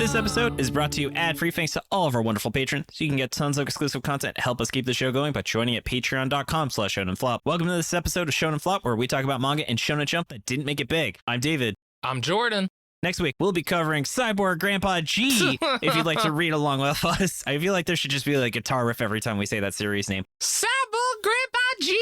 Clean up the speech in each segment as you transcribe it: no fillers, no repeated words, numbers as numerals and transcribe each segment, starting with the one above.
This episode is brought to you ad-free thanks to all of our wonderful patrons. So you can get tons of exclusive content to help us keep the show going by joining at patreon.com/ShonenFlop. Welcome to this episode of Shonen Flop, where we talk about manga and Shonen Jump that didn't make it big. I'm David. I'm Jordan. Next week, we'll be covering Cyborg Grandpa G, if you'd like to read along with us. I feel like there should just be like a guitar riff every time we say that series name. Cyborg Grandpa G!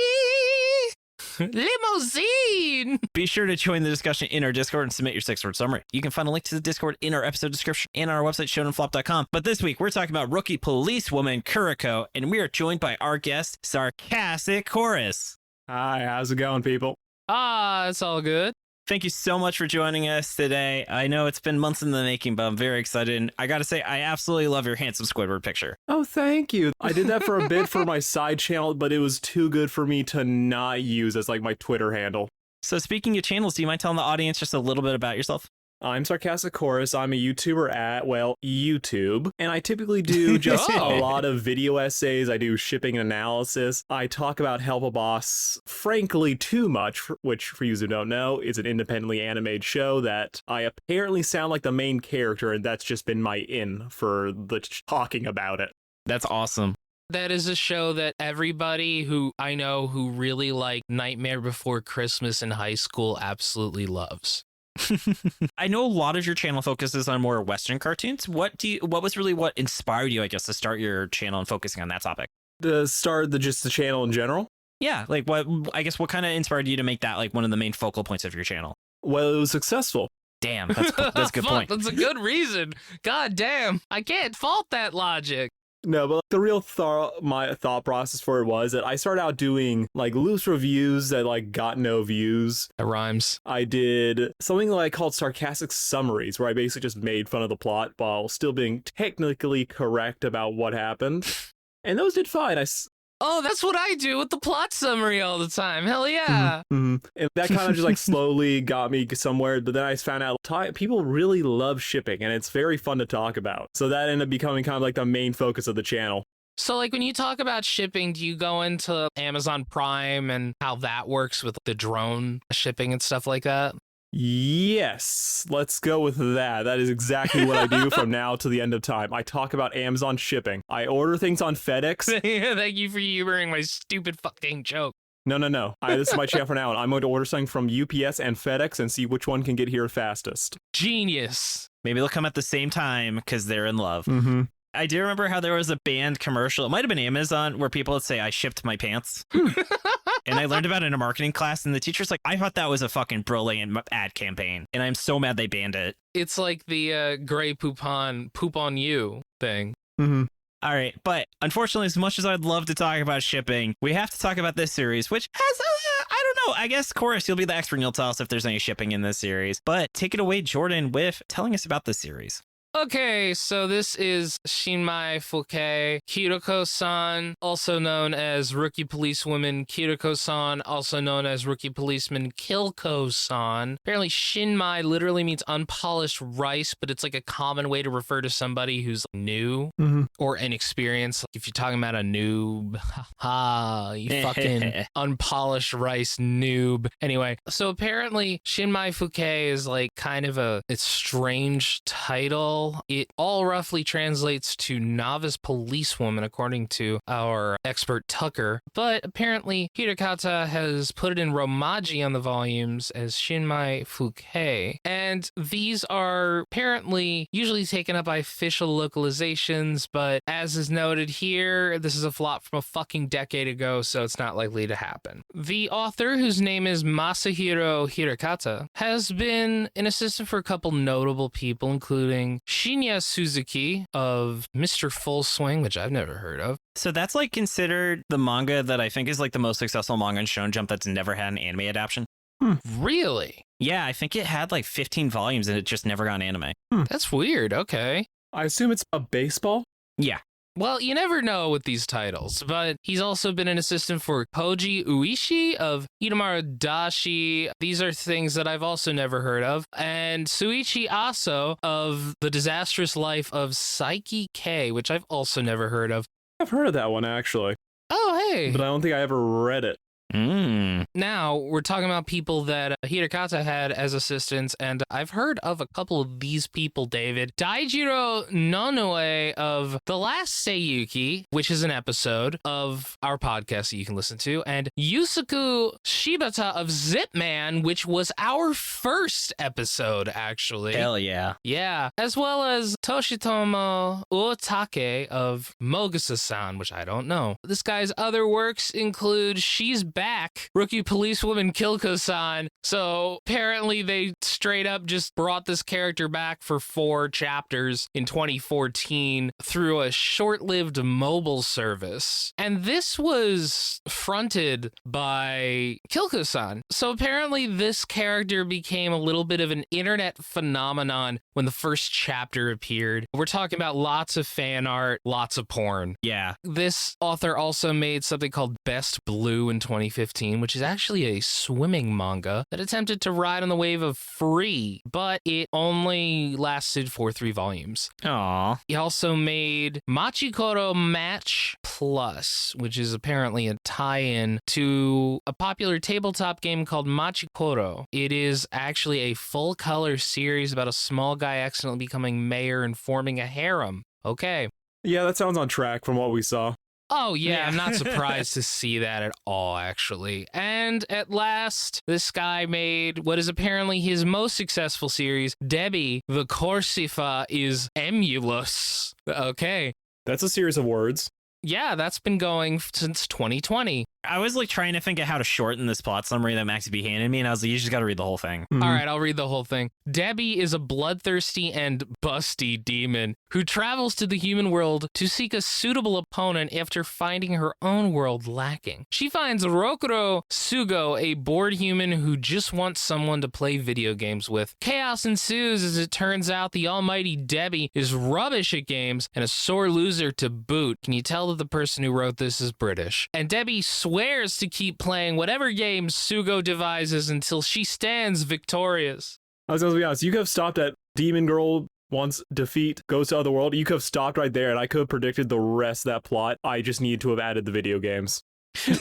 Limousine! Be sure to join the discussion in our Discord and submit your 6-word summary. You can find a link to the Discord in our episode description and on our website, shonenflop.com. But this week, we're talking about Rookie Policewoman Kiruko, and we are joined by our guest, Sarcastic Chorus. Hi, how's it going, people? It's all good. Thank you so much for joining us today. I know it's been months in the making, but I'm very excited. And I got to say, I absolutely love your handsome Squidward picture. Oh, thank you. I did that for a bit for my side channel, but it was too good for me to not use as like my Twitter handle. So speaking of channels, do you mind telling the audience just a little bit about yourself? I'm Sarcastic Chorus. I'm a YouTuber at, well, YouTube. And I typically do just a lot of video essays. I do shipping analysis. I talk about Help a Boss, frankly, too much, which for you who don't know, is an independently animated show that I apparently sound like the main character, and that's just been my in for the talking about it. That's awesome. That is a show that everybody who I know who really liked Nightmare Before Christmas in high school absolutely loves. I know a lot of your channel focuses on more Western cartoons. What inspired you, I guess, to start your channel and focusing on that topic? To start the channel in general? Yeah, like what kind of inspired you to make that like one of the main focal points of your channel? Well, it was successful. Damn, that's a good point. That's a good reason. God damn, I can't fault that logic. No, but the real my thought process for it was that I started out doing like loose reviews that like got no views. That rhymes. I did something that I called sarcastic summaries, where I basically just made fun of the plot while still being technically correct about what happened. And those did fine. Oh, that's what I do with the plot summary all the time. Hell yeah. And that kind of just like slowly got me somewhere. But then I found out people really love shipping, and it's very fun to talk about. So that ended up becoming kind of like the main focus of the channel. So like when you talk about shipping, do you go into Amazon Prime and how that works with the drone shipping and stuff like that? Yes, let's go with that. That is exactly what I do from now to the end of time. I talk about Amazon shipping. I order things on FedEx. Thank you for humoring my stupid fucking joke. No. This is my channel for now, and I'm going to order something from UPS and FedEx and see which one can get here fastest. Genius. Maybe they'll come at the same time because they're in love. I do remember how there was a band commercial. It might have been Amazon where people would say, I shipped my pants. And I learned about it in a marketing class, and the teacher's like, I thought that was a fucking brilliant ad campaign. And I'm so mad they banned it. It's like the Grey poop on you thing. All right. But unfortunately, as much as I'd love to talk about shipping, we have to talk about this series, which has, I don't know, I guess, Chorus, you'll be the expert and you'll tell us if there's any shipping in this series. But take it away, Jordan, with telling us about this series. Okay, so this is Shinmai Fuke Kiruko-san, also known as Rookie Policewoman Kiruko-san, also known as Rookie Policeman Kilko-san. Apparently Shinmai literally means unpolished rice, but it's like a common way to refer to somebody who's new or inexperienced. Like if you're talking about a noob, you fucking unpolished rice noob. Anyway, so apparently Shinmai Fuke is like kind of a strange title. It all roughly translates to novice policewoman, according to our expert Tucker. But apparently, Hirakata has put it in Romaji on the volumes as Shinmai Fuke. And these are apparently usually taken up by official localizations, but as is noted here, this is a flop from a fucking decade ago, so it's not likely to happen. The author, whose name is Masahiro Hirakata, has been an assistant for a couple notable people, including Shinya Suzuki of Mr. Full Swing, which I've never heard of. So that's like considered the manga that I think is like the most successful manga in Shonen Jump that's never had an anime adaptation. Really? Yeah, I think it had like 15 volumes and it just never got an anime. That's weird. Okay. I assume it's a baseball? Yeah. Well, you never know with these titles, but he's also been an assistant for Koji Uishi of Itamaru Dashi. These are things that I've also never heard of. And Suichi Aso of The Disastrous Life of Saiki K, which I've also never heard of. I've heard of that one, actually. Oh, hey. But I don't think I ever read it. Now, we're talking about people that Hirakata had as assistants, and I've heard of a couple of these people, David. Daijiro Nonoe of The Last Seiyuki, which is an episode of our podcast that you can listen to, and Yusuke Shibata of Zip Man, which was our first episode, actually. Hell yeah. Yeah, as well as Toshitomo Uotake of Mogusa-san, which I don't know. This guy's other works include She's Back, Rookie Policewoman Kiruko-san. So apparently they straight up just brought this character back for 4 chapters in 2014 through a short-lived mobile service. And this was fronted by Kiruko-san. So apparently this character became a little bit of an internet phenomenon when the first chapter appeared. We're talking about lots of fan art, lots of porn. Yeah. This author also made something called Best Blue in 2015, which is actually a swimming manga that attempted to ride on the wave of free, but it only lasted for 3 volumes. Aww. He also made Machikoro Match Plus, which is apparently a tie-in to a popular tabletop game called Machikoro. It is actually a full-color series about a small guy accidentally becoming mayor and forming a harem. Okay. Yeah, that sounds on track from what we saw. Oh, yeah, I'm not surprised to see that at all, actually. And at last, this guy made what is apparently his most successful series, Debby the Corsifa is Emulous. Okay. That's a series of words. Yeah, that's been going since 2020. I was like trying to think of how to shorten this plot summary that MaxyBee handed me, and I was like, you just got to read the whole thing. All right, I'll read the whole thing. Debby is a bloodthirsty and busty demon who travels to the human world to seek a suitable opponent after finding her own world lacking. She finds Rokuro Sugo, a bored human who just wants someone to play video games with. Chaos ensues as it turns out the almighty Debby is rubbish at games and a sore loser to boot. Can you tell that the person who wrote this is British? And Debby swears to keep playing whatever games Sugo devises until she stands victorious. I was going to be honest, you could have stopped at Demon Girl wants defeat, goes to Otherworld. You could have stopped right there and I could have predicted the rest of that plot. I just needed to have added the video games. You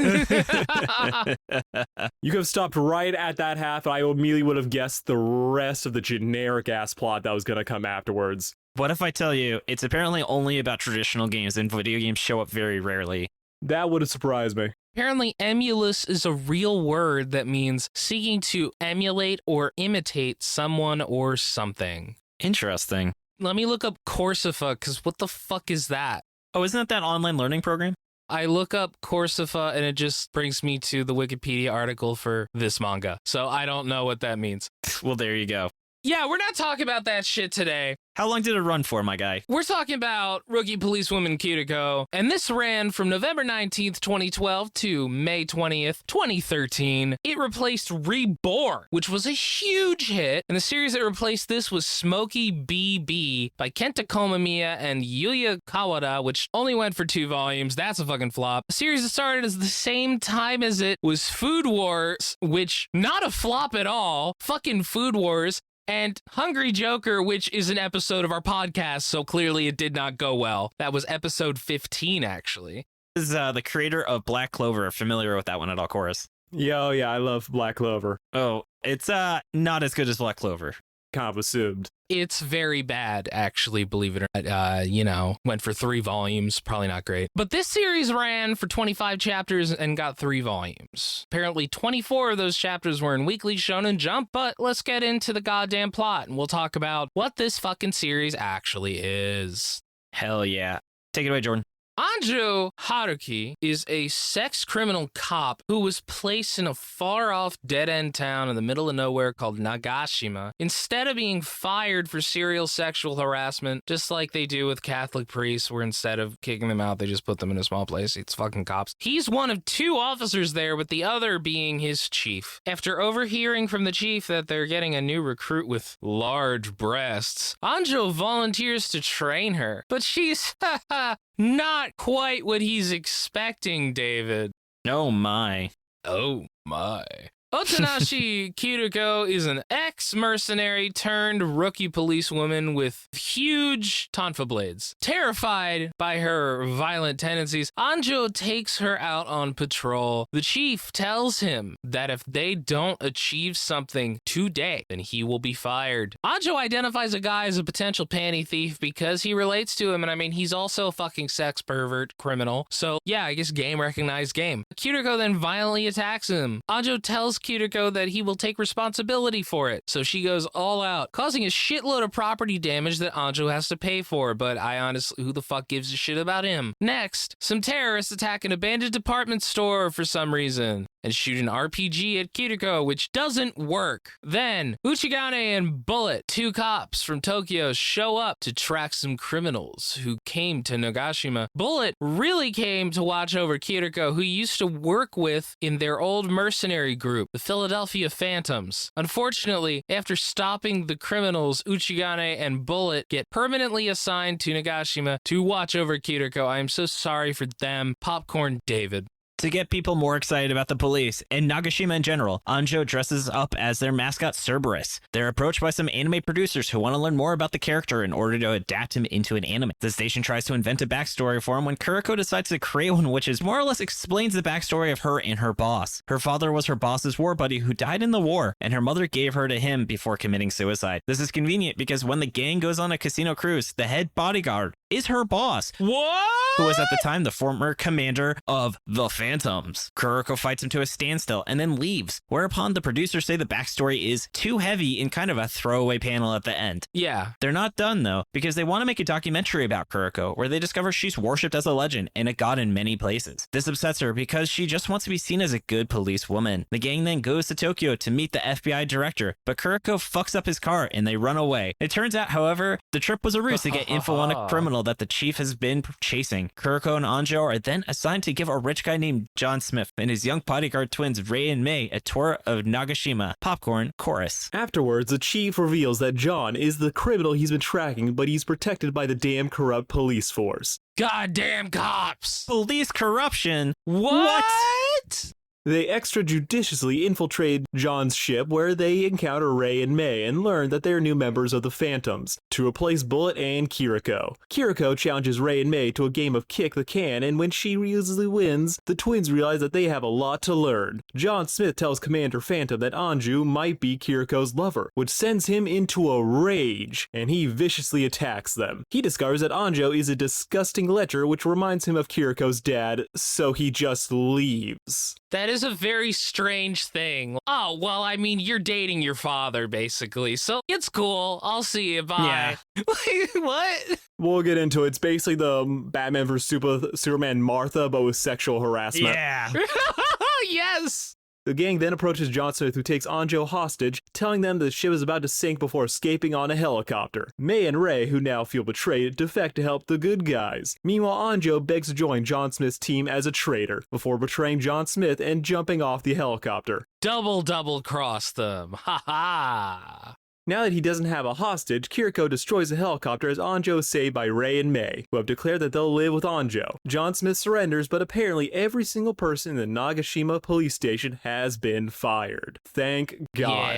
could have stopped right at that half and I immediately would have guessed the rest of the generic ass plot that was going to come afterwards. What if I tell you it's apparently only about traditional games and video games show up very rarely? That would have surprised me. Apparently, emulous is a real word that means seeking to emulate or imitate someone or something. Interesting. Let me look up Corsifa, because what the fuck is that? Oh, isn't that online learning program? I look up Corsifa and it just brings me to the Wikipedia article for this manga. So I don't know what that means. Well, there you go. Yeah, we're not talking about that shit today. How long did it run for, my guy? We're talking about Rookie Policewoman Kiruko, and this ran from November 19th, 2012 to May 20th, 2013. It replaced Reborn, which was a huge hit, and the series that replaced this was Smokey BB by Kenta Komamiya and Yuya Kawada, which only went for 2 volumes. That's a fucking flop. The series that started at the same time as it was Food Wars, which not a flop at all. Fucking Food Wars. And Hungry Joker, which is an episode of our podcast, so clearly it did not go well. That was episode 15, actually. This is the creator of Black Clover. Familiar with that one at all, Chorus? Yeah, I love Black Clover. Oh, it's not as good as Black Clover. Kind of assumed. It's very bad, actually, believe it or not. Went for 3 volumes, probably not great. But this series ran for 25 chapters and got 3 volumes. Apparently 24 of those chapters were in Weekly Shonen Jump, but let's get into the goddamn plot and we'll talk about what this fucking series actually is. Hell yeah. Take it away, Jordan. Anjo Haruki is a sex criminal cop who was placed in a far-off dead-end town in the middle of nowhere called Nagashima. Instead of being fired for serial sexual harassment, just like they do with Catholic priests, where instead of kicking them out, they just put them in a small place. It's fucking cops. He's one of 2 officers there, with the other being his chief. After overhearing from the chief that they're getting a new recruit with large breasts, Anjo volunteers to train her, but she's, not quite what he's expecting, David. Oh my. Oh my. Otonashi Kiruko is an ex-mercenary turned rookie policewoman with huge tonfa blades. Terrified by her violent tendencies, Anjo takes her out on patrol. The chief tells him that if they don't achieve something today, then he will be fired. Anjo identifies a guy as a potential panty thief because he relates to him, and I mean, he's also a fucking sex pervert criminal. So yeah, I guess game recognized game. Kiruko then violently attacks him. Anjo tells Kiruko that he will take responsibility for it, so she goes all out, causing a shitload of property damage that Anjo has to pay for, but I honestly, who the fuck gives a shit about him? Next, some terrorists attack an abandoned department store for some reason and shoot an RPG at Kiruko, which doesn't work. Then, Uchigane and Bullet, two cops from Tokyo, show up to track some criminals who came to Nagashima. Bullet really came to watch over Kiruko, who he used to work with in their old mercenary group, the Philadelphia Phantoms. Unfortunately, after stopping the criminals, Uchigane and Bullet get permanently assigned to Nagashima to watch over Kiruko. I am so sorry for them. Popcorn David. To get people more excited about the police and Nagashima in general, Anjo dresses up as their mascot Cerberus. They're approached by some anime producers who want to learn more about the character in order to adapt him into an anime. The station tries to invent a backstory for him when Kuriko decides to create one which is more or less explains the backstory of her and her boss. Her father was her boss's war buddy who died in the war, and her mother gave her to him before committing suicide. This is convenient because when the gang goes on a casino cruise, the head bodyguard is her boss. What? Who was at the time the former commander of the Phantoms. Kuriko fights him to a standstill and then leaves, whereupon the producers say the backstory is too heavy in kind of a throwaway panel at the end. Yeah. They're not done though, because they want to make a documentary about Kuriko where they discover she's worshipped as a legend and a god in many places. This upsets her because she just wants to be seen as a good police woman. The gang then goes to Tokyo to meet the FBI director, but Kuriko fucks up his car and they run away. It turns out, however, the trip was a ruse to get info on a criminal that the chief has been chasing. Kuriko and Anjo are then assigned to give a rich guy named John Smith and his young bodyguard twins Ray and May a tour of Nagashima. Popcorn Chorus. Afterwards, the chief reveals that John is the criminal he's been tracking, but he's protected by the damn corrupt police force. Goddamn cops! Police corruption? What? They extrajudiciously infiltrate John's ship where they encounter Ray and May and learn that they are new members of the Phantoms to replace Bullet and Kiruko. Kiruko challenges Ray and May to a game of kick the can, and when she usually wins, the twins realize that they have a lot to learn. John Smith tells Commander Phantom that Anju might be Kiruko's lover, which sends him into a rage, and he viciously attacks them. He discovers that Anjo is a disgusting lecher, which reminds him of Kiruko's dad, so he just leaves. That is a very strange thing. Oh, well, I mean, you're dating your father, basically, so it's cool. I'll see you. Bye. Yeah. What? We'll get into it. It's basically the Batman vs. Superman Martha, but with sexual harassment. Yeah. Yes. The gang then approaches John Smith, who takes Anjo hostage, telling them the ship is about to sink before escaping on a helicopter. May and Ray, who now feel betrayed, defect to help the good guys. Meanwhile, Anjo begs to join John Smith's team as a traitor, before betraying John Smith and jumping off the helicopter. Double cross them. Ha ha. Now that he doesn't have a hostage, Kiruko destroys the helicopter as Anjo is saved by Ray and May, who have declared that they'll live with Anjo. John Smith surrenders, but apparently every single person in the Nagashima police station has been fired. Thank God.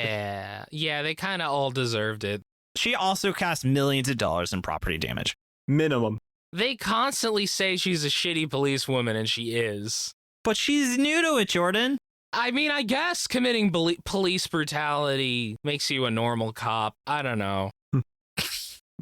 Yeah, they kind of all deserved it. She also cost millions of dollars in property damage. Minimum. They constantly say she's a shitty policewoman, and she is. But she's new to it, Jordan. I mean, I guess committing police brutality makes you a normal cop. I don't know. But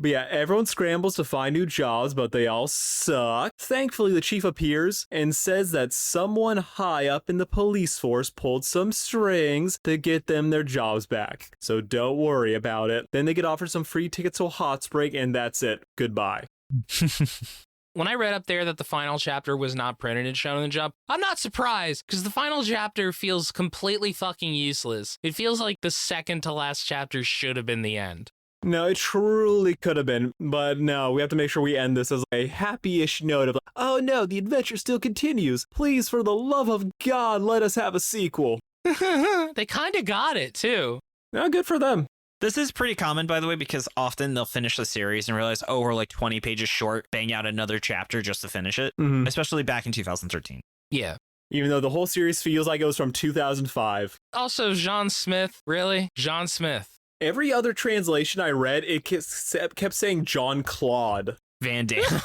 yeah, everyone scrambles to find new jobs, but they all suck. Thankfully, the chief appears and says that someone high up in the police force pulled some strings to get them their jobs back. So don't worry about it. Then they get offered some free tickets to a hot spring, and that's it. Goodbye. When I read up there that the final chapter was not printed in Shonen Jump, I'm not surprised, because the final chapter feels completely fucking useless. It feels like the second to last chapter should have been the end. No, it truly could have been, but no, we have to make sure we end this as a happy-ish note of, oh no, the adventure still continues. Please, for the love of God, let us have a sequel. They kind of got it, too. No, good for them. This is pretty common, by the way, because often they'll finish the series and realize, oh, we're like 20 pages short, bang out another chapter just to finish it, especially back in 2013. Yeah. Even though the whole series feels like it was from 2005. Also, John Smith. Really? John Smith. Every other translation I read, it kept saying John Claude. Van Damme.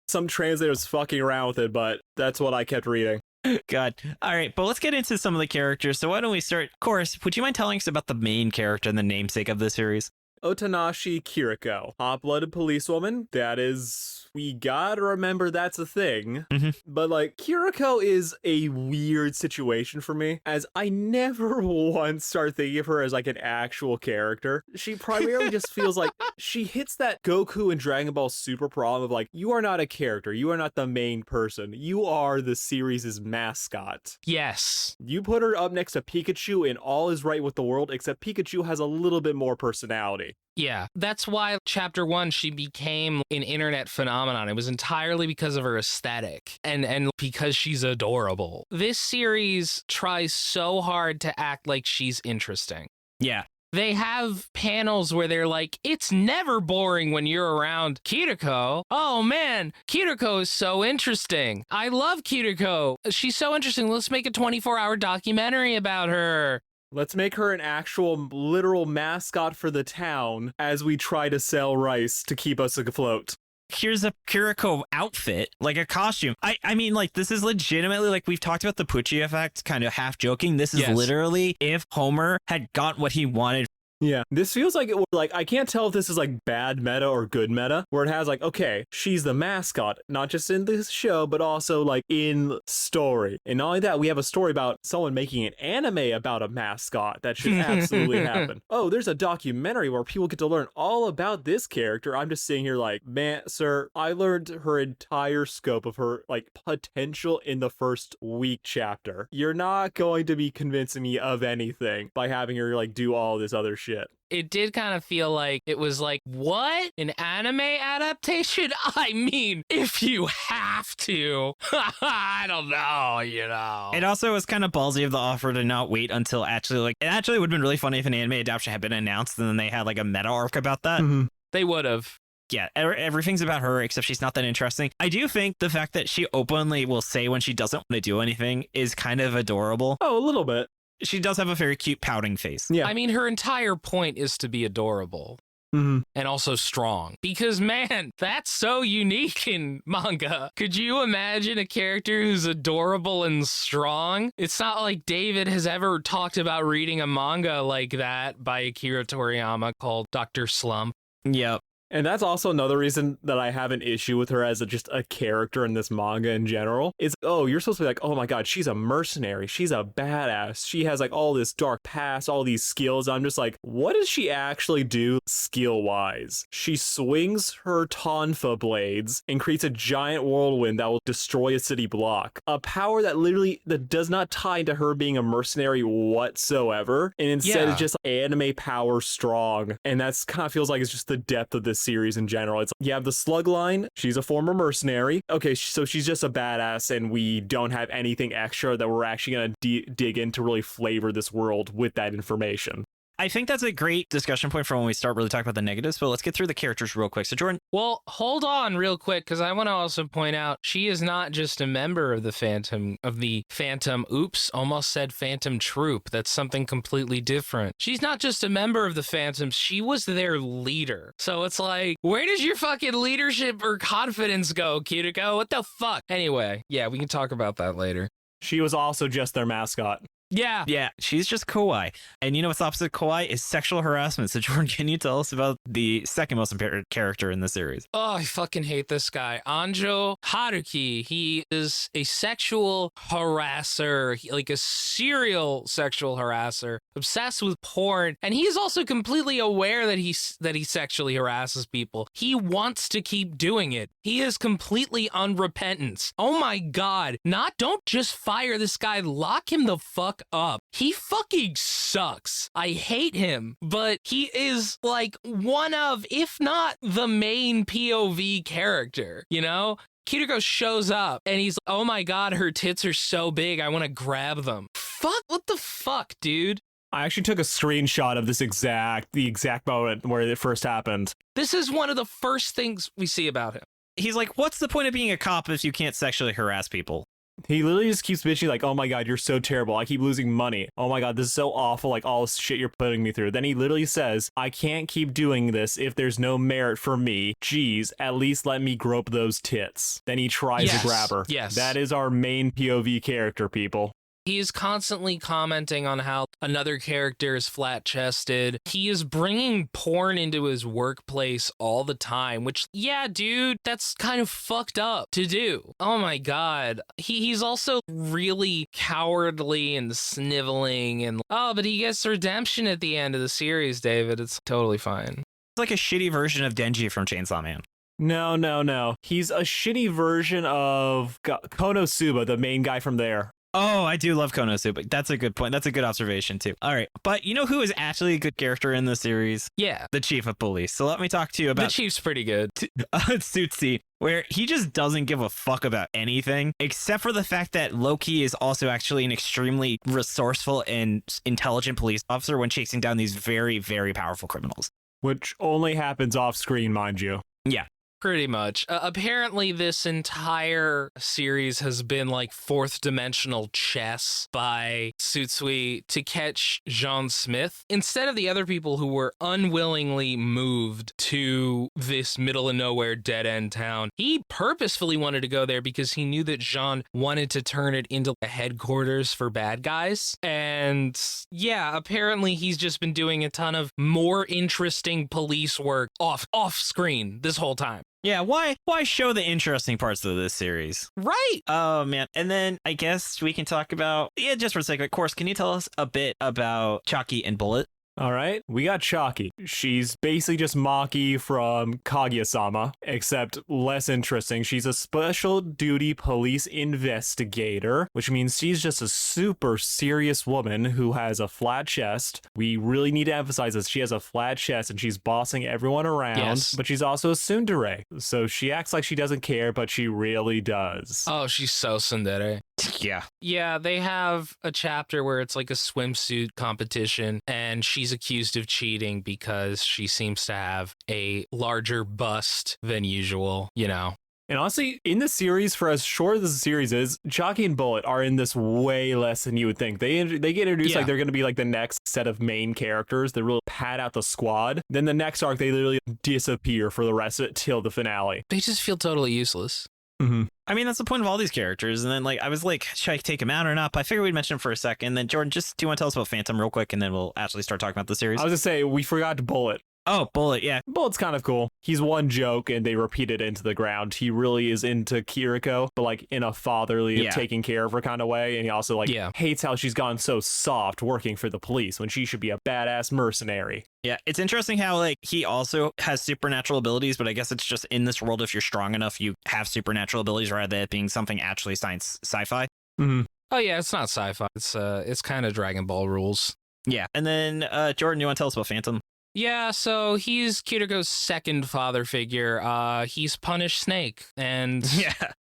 Some translators fucking around with it, but that's what I kept reading. God. All right, but let's get into some of the characters. So why don't we start? Chorus, would you mind telling us about the main character and the namesake of the series? Otanashi Kiruko, hot-blooded policewoman. That is, we gotta remember that's a thing. But like, Kiruko is a weird situation for me, as I never once start thinking of her as like an actual character. She primarily just feels like she hits that Goku and Dragon Ball Super problem of like, you are not a character, you are not the main person, you are the series' mascot. Yes. You put her up next to Pikachu and all is right with the world, except Pikachu has a little bit more personality. Yeah, that's why chapter 1 she became an internet phenomenon. It was entirely because of her aesthetic and because she's adorable. This series tries so hard to act like she's interesting. Yeah. They have panels where they're like, it's never boring when you're around Kiruko. Oh man, Kiruko is so interesting. I love Kiruko. She's so interesting. Let's make a 24-hour documentary about her. Let's make her an actual literal mascot for the town as we try to sell rice to keep us afloat. Here's a Kiruko outfit, like a costume. I mean, like, this is legitimately, like, we've talked about the Pucci effect, kind of half joking. This is literally if Homer had got what he wanted. Yeah, this feels like it would, like, I can't tell if this is like bad meta or good meta, where it has like, okay, she's the mascot, not just in this show, but also like in story. And not only that, we have a story about someone making an anime about a mascot that should absolutely happen. Oh, there's a documentary where people get to learn all about this character. I'm just sitting here like, man, sir, I learned her entire scope of her like potential in the first week chapter. You're not going to be convincing me of anything by having her like do all this other shit. It did kind of feel like it was like, what? An anime adaptation? I mean, if you have to. I don't know, you know. It also was kind of ballsy of the offer to not wait until actually, like, it actually would have been really funny if an anime adaptation had been announced and then they had like a meta arc about that. They would have. Yeah, everything's about her except she's not that interesting. I do think the fact that she openly will say when she doesn't want to do anything is kind of adorable. Oh, a little bit. She does have a very cute pouting face. Yeah. I mean, her entire point is to be adorable. And also strong. Because, man, that's so unique in manga. Could you imagine a character who's adorable and strong? It's not like David has ever talked about reading a manga like that by Akira Toriyama called Dr. Slump. Yep. And that's also another reason that I have an issue with her as just a character in this manga in general. Is, oh, you're supposed to be like, oh my god, she's a mercenary. She's a badass. She has like all this dark past, all these skills. I'm just like, what does she actually do skill-wise? She swings her tonfa blades and creates a giant whirlwind that will destroy a city block. A power that literally that does not tie into her being a mercenary whatsoever. And instead is just anime power strong. And that's kind of feels like it's just the depth of this series in general. It's you have the slug line, she's a former mercenary. Okay, so she's just a badass and we don't have anything extra that we're actually going to dig in to really flavor this world with that information. I think that's a great discussion point for when we start really talking about the negatives, but let's get through the characters real quick. So Jordan. Well, hold on real quick, because I want to also point out she is not just a member of the Phantom, oops, almost said Phantom Troop. That's something completely different. She's not just a member of the Phantoms, she was their leader. So it's like, where does your fucking leadership or confidence go, Kiruko? What the fuck? Anyway, yeah, we can talk about that later. She was also just their mascot. Yeah, she's just kawaii. And you know what's opposite of kawaii is sexual harassment. So Jordan, can you tell us about the second most important character in the series? Oh, I fucking hate this guy. Anjo Haruki. He is a sexual harasser, like a serial sexual harasser, obsessed with porn. And he's also completely aware that he sexually harasses people. He wants to keep doing it. He is completely unrepentant. Oh my god. Don't just fire this guy. Lock him the fuck up. He fucking sucks. I hate him, but he is like one of, if not the main POV character, you know? Kiruko shows up and he's like, oh my god, her tits are so big, I want to grab them. Fuck, what the fuck, dude? I actually took a screenshot of the exact moment where it first happened. This is one of the first things we see about him. He's like, what's the point of being a cop if you can't sexually harass people? He literally just keeps bitching like, oh my god, you're so terrible. I keep losing money. Oh my god, this is so awful, like all this shit you're putting me through. Then he literally says, I can't keep doing this if there's no merit for me. Geez, at least let me grope those tits. Then he tries to grab her. Yes. That is our main POV character, people. He's constantly commenting on how another character is flat-chested. He is bringing porn into his workplace all the time, which, yeah, dude, that's kind of fucked up to do. Oh my god. He's also really cowardly and sniveling and, oh, but he gets redemption at the end of the series, David. It's totally fine. It's like a shitty version of Denji from Chainsaw Man. No. He's a shitty version of Konosuba, the main guy from there. Oh, I do love Konosuba. That's a good point. That's a good observation, too. All right. But you know who is actually a good character in the series? Yeah. The chief of police. So let me talk to you about... The chief's pretty good. Tsutsi, where he just doesn't give a fuck about anything, except for the fact that Loki is also actually an extremely resourceful and intelligent police officer when chasing down these very, very powerful criminals. Which only happens off screen, mind you. Yeah. Pretty much. Apparently, this entire series has been like fourth dimensional chess by Tsutsui to catch Jean Smith. Instead of the other people who were unwillingly moved to this middle of nowhere dead end town, he purposefully wanted to go there because he knew that Jean wanted to turn it into a headquarters for bad guys. And yeah, apparently he's just been doing a ton of more interesting police work off screen this whole time. Yeah, why show the interesting parts of this series? Right. Oh, man. And then I guess we can talk about, just for a second, of course, can you tell us a bit about Chucky and Bullet? All right, we got Chalky. She's basically just Maki from Kaguya-sama, except less interesting. She's a special duty police investigator, which means she's just a super serious woman who has a flat chest. We really need to emphasize this. She has a flat chest and she's bossing everyone around, but she's also a tsundere. So she acts like she doesn't care, but she really does. Oh, she's so tsundere. Yeah. Yeah, they have a chapter where it's like a swimsuit competition, and she's accused of cheating because she seems to have a larger bust than usual, you know. And honestly, in the series, for as short as the series is, Chalky and Bullet are in this way less than you would think. They get introduced like they're going to be like the next set of main characters that really pad out the squad. Then the next arc, they literally disappear for the rest of it till the finale. They just feel totally useless. Mm-hmm. I mean, that's the point of all these characters. And then, like, I was like, should I take him out or not? But I figured we'd mention him for a second. Then, Jordan, do you want to tell us about Phantom real quick? And then we'll actually start talking about the series. I was going to say, we forgot Bullet. Oh, Bullet, yeah. Bullet's kind of cool. He's one joke and they repeat it into the ground. He really is into Kiruko, but like in a fatherly, taking care of her kind of way. And he also like hates how she's gone so soft working for the police when she should be a badass mercenary. Yeah, it's interesting how like he also has supernatural abilities, but I guess it's just in this world, if you're strong enough, you have supernatural abilities rather than it being something actually sci-fi. Mm-hmm. Oh yeah, it's not sci-fi. It's kind of Dragon Ball rules. Yeah, and then Jordan, you want to tell us about Phantom? Yeah, so he's Kiruko's second father figure. He's punished Snake, and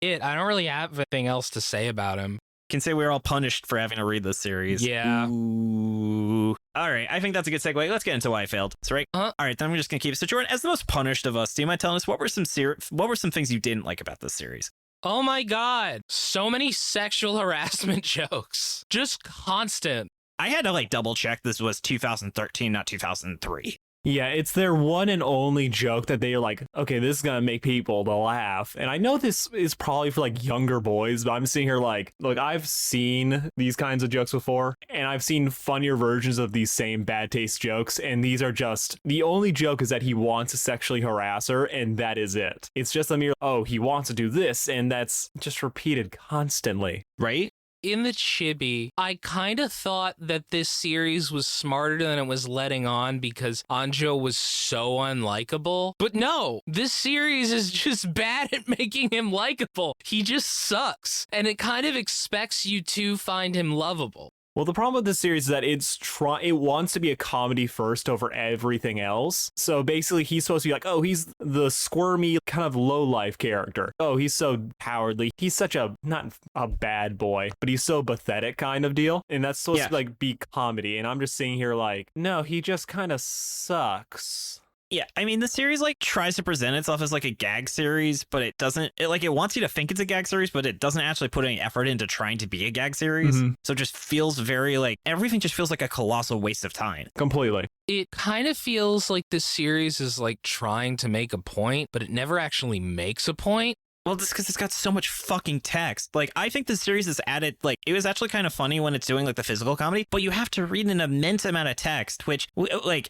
I don't really have anything else to say about him. Can say we're all punished for having to read this series. Yeah. Ooh. All right, I think that's a good segue. Let's get into why I failed. That's right. All right, then we're just gonna keep it. So, Jordan, as the most punished of us, do you mind telling us what were some things you didn't like about this series? Oh my god, so many sexual harassment jokes, just constant. I had to like double check this was 2013, not 2003. Yeah, it's their one and only joke that they're like, okay, this is going to make people to laugh. And I know this is probably for like younger boys, but I'm sitting here like, look, I've seen these kinds of jokes before, and I've seen funnier versions of these same bad taste jokes. And these are just, the only joke is that he wants to sexually harass her, and that is it. It's just a mere, oh, he wants to do this, and that's just repeated constantly. Right? In the chibi, I kind of thought that this series was smarter than it was letting on because Anjo was so unlikable. But no, this series is just bad at making him likable. He just sucks. And it kind of expects you to find him lovable. Well, the problem with this series is that it wants to be a comedy first over everything else. So basically, he's supposed to be like, oh, he's the squirmy kind of low-life character. Oh, he's so cowardly. He's such not a bad boy, but he's so pathetic kind of deal. And that's supposed to like be comedy. And I'm just sitting here like, no, he just kind of sucks. Yeah, I mean, the series like tries to present itself as like a gag series, but it doesn't. It wants you to think it's a gag series, but it doesn't actually put any effort into trying to be a gag series. So it just feels very like everything just feels like a colossal waste of time. Completely. It kind of feels like this series is like trying to make a point, but it never actually makes a point. Well, just because it's got so much fucking text. Like, I think the series has added, like, it was actually kind of funny when it's doing, like, the physical comedy, but you have to read an immense amount of text, which, like,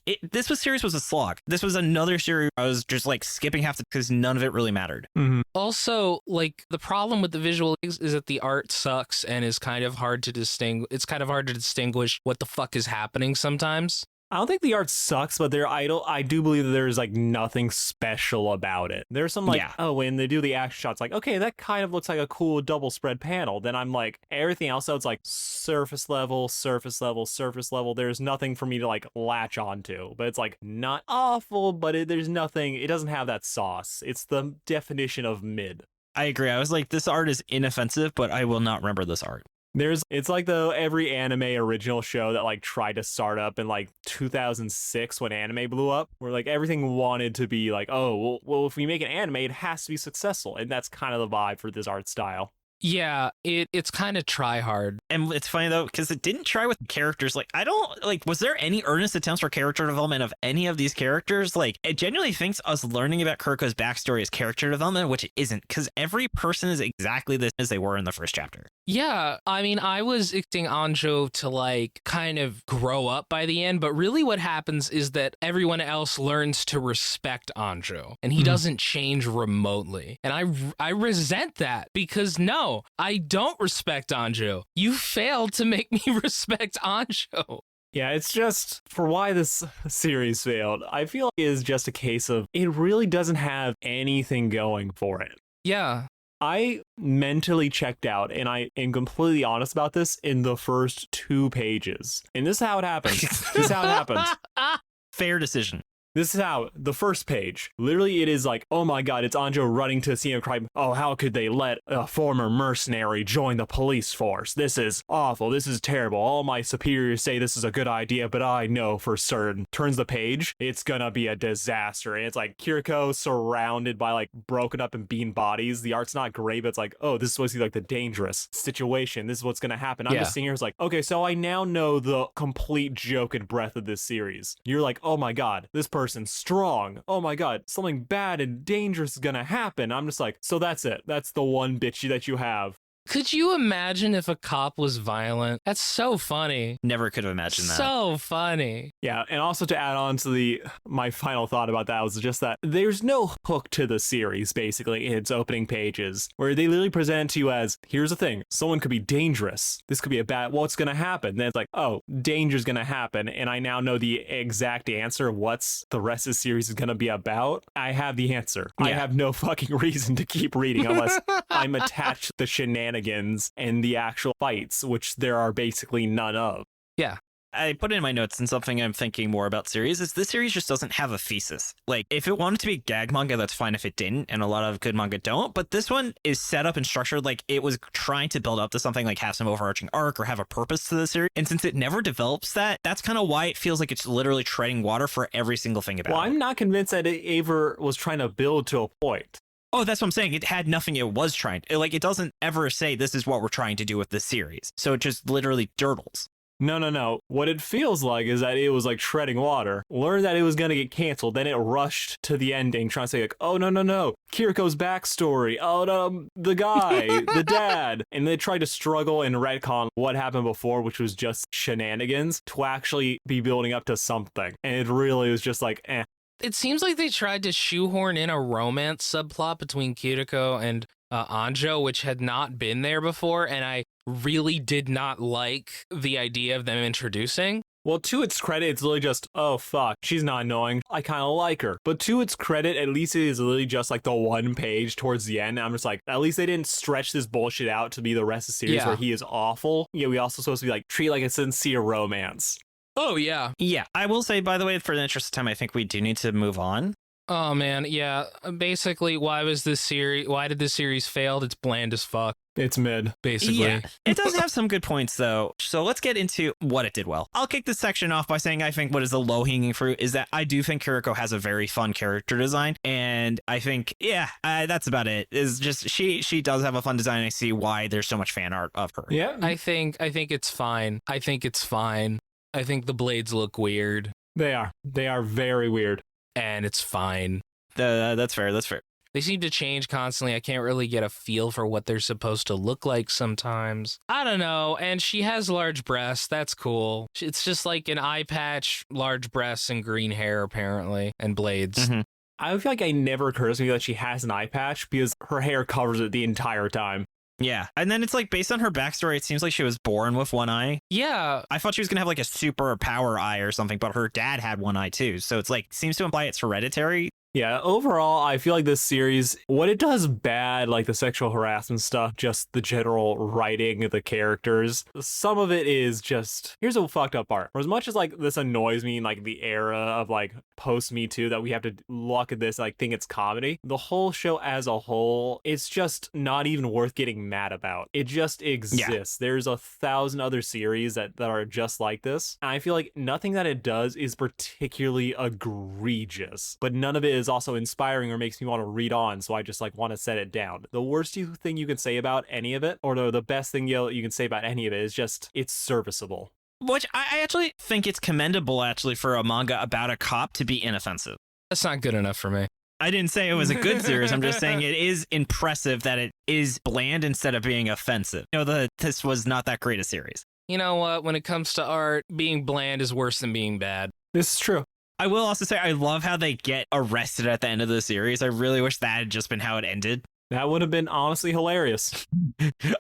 series was a slog. This was another series I was just, like, skipping half because none of it really mattered. Also, like, the problem with the visual is that the art sucks and is kind of hard to distinguish. It's kind of hard to distinguish what the fuck is happening sometimes. I don't think the art sucks, but I do believe that there's like nothing special about it. There's some like, when they do the action shots, like, okay, that kind of looks like a cool double spread panel. Then I'm like, everything else, so it's like surface level, surface level, surface level. There's nothing for me to like latch onto, but it's like not awful, but there's nothing, it doesn't have that sauce. It's the definition of mid. I agree. I was like, this art is inoffensive, but I will not remember this art. It's like every anime original show that like tried to start up in like 2006 when anime blew up, where like everything wanted to be like, oh, well, if we make an anime, it has to be successful. And that's kind of the vibe for this art style. Yeah, it's kind of try hard. And it's funny though, because it didn't try with characters. Like, I don't like, was there any earnest attempts for character development of any of these characters? Like, it genuinely thinks us learning about Kuroko's backstory is character development, which it isn't, because every person is exactly the as they were in the first chapter. Yeah, I mean, I was expecting Anjo to like kind of grow up by the end, but really what happens is that everyone else learns to respect Anjo, and he doesn't change remotely. And I resent that, because no, I don't respect Anjo. You failed to make me respect Anjo. Yeah, it's just, for why this series failed, I feel like it is just a case of it really doesn't have anything going for it. Yeah. I mentally checked out, and I am completely honest about this, in the first 2 pages. And this is how it happens. Fair decision. This is how, the first page, literally it is like, oh my god, it's Anjo running to the scene of crime. Oh, how could they let a former mercenary join the police force? This is awful. This is terrible. All my superiors say this is a good idea, but I know for certain. Turns the page, it's gonna be a disaster. And it's like Kiruko surrounded by like broken up and beaten bodies. The art's not great, but it's like, oh, this is supposed to be like the dangerous situation. This is what's gonna happen. I'm just sitting here, it's like, okay, so I now know the complete joke and breadth of this series. You're like, oh my god, this person strong. Oh my god, something bad and dangerous is gonna happen. I'm just like, so that's it. That's the one bitchy that you have. Could you imagine if a cop was violent? That's so funny. Never could have imagined that. So funny. Yeah, and also to add on to my final thought about that was just that there's no hook to the series, basically, in its opening pages, where they literally present to you as, here's the thing, someone could be dangerous. This could be a bad, what's gonna happen? Then it's like, oh, danger's gonna happen, and I now know the exact answer of what's the rest of the series is gonna be about. I have the answer. Yeah. I have no fucking reason to keep reading unless I'm attached to the shenanigans and the actual fights, which there are basically none of. Yeah. I put in my notes, and something I'm thinking more about series is this series just doesn't have a thesis. Like, if it wanted to be a gag manga, that's fine if it didn't, and a lot of good manga don't, but this one is set up and structured like it was trying to build up to something, like have some overarching arc or have a purpose to the series, and since it never develops that, that's kind of why it feels like it's literally treading water for every single thing about it. Well, I'm not convinced that it ever was trying to build to a point. Oh, that's what I'm saying. It had nothing it was trying to. Like, it doesn't ever say this is what we're trying to do with this series. So it just literally durdles. No. What it feels like is that it was like treading water. Learned that it was going to get canceled. Then it rushed to the ending trying to say like, oh, no. Kiruko's backstory. Oh, no, the guy, the dad. And they tried to struggle and retcon what happened before, which was just shenanigans, to actually be building up to something. And it really was just like, eh. It seems like they tried to shoehorn in a romance subplot between Kiruko and Anjo, which had not been there before, and I really did not like the idea of them introducing. Well, to its credit, it's literally just, oh, fuck, she's not annoying. I kind of like her. But to its credit, at least it is literally just like the one page towards the end. I'm just like, at least they didn't stretch this bullshit out to be the rest of the series where he is awful. Yeah, we also supposed to be like, treat like a sincere romance. Oh, yeah. Yeah, I will say, by the way, for the interest of time, I think we do need to move on. Oh man, yeah. Basically, why did this series fail? It's bland as fuck. It's mid. Basically. Yeah, it does have some good points, though. So let's get into what it did well. I'll kick this section off by saying I think what is the low-hanging fruit is that I do think Kiruko has a very fun character design. And I think, that's about it. Is just she does have a fun design. I see why there's so much fan art of her. Yeah. I think it's fine. I think the blades look weird. They are very weird. And it's fine. That's fair. They seem to change constantly. I can't really get a feel for what they're supposed to look like sometimes. I don't know. And she has large breasts. That's cool. It's just like an eye patch, large breasts, and green hair, apparently, and blades. Mm-hmm. I feel like it never occurs to me that she has an eye patch because her hair covers it the entire time. Yeah. And then it's like based on her backstory, it seems like she was born with one eye. Yeah. I thought she was going to have like a super power eye or something, but her dad had one eye too. So it's like seems to imply it's hereditary. Yeah, overall, I feel like this series, what it does bad, like the sexual harassment stuff, just the general writing of the characters, some of it is just, here's a fucked up part. For as much as like this annoys me in like the era of like post Me Too that we have to look at this, like think it's comedy, the whole show as a whole, it's just not even worth getting mad about. It just exists. Yeah. There's 1,000 other series that are just like this. And I feel like nothing that it does is particularly egregious, but none of it is also inspiring or makes me want to read on, so I just like want to set it down. The worst thing you can say about any of it, or the best thing you can say about any of it, is just it's serviceable. Which I actually think it's commendable actually for a manga about a cop to be inoffensive. That's not good enough for me. I didn't say it was a good series. I'm just saying it is impressive that it is bland instead of being offensive. This was not that great a series. You know what? When it comes to art, being bland is worse than being bad. This is true. I will also say I love how they get arrested at the end of the series. I really wish that had just been how it ended. That would have been honestly hilarious.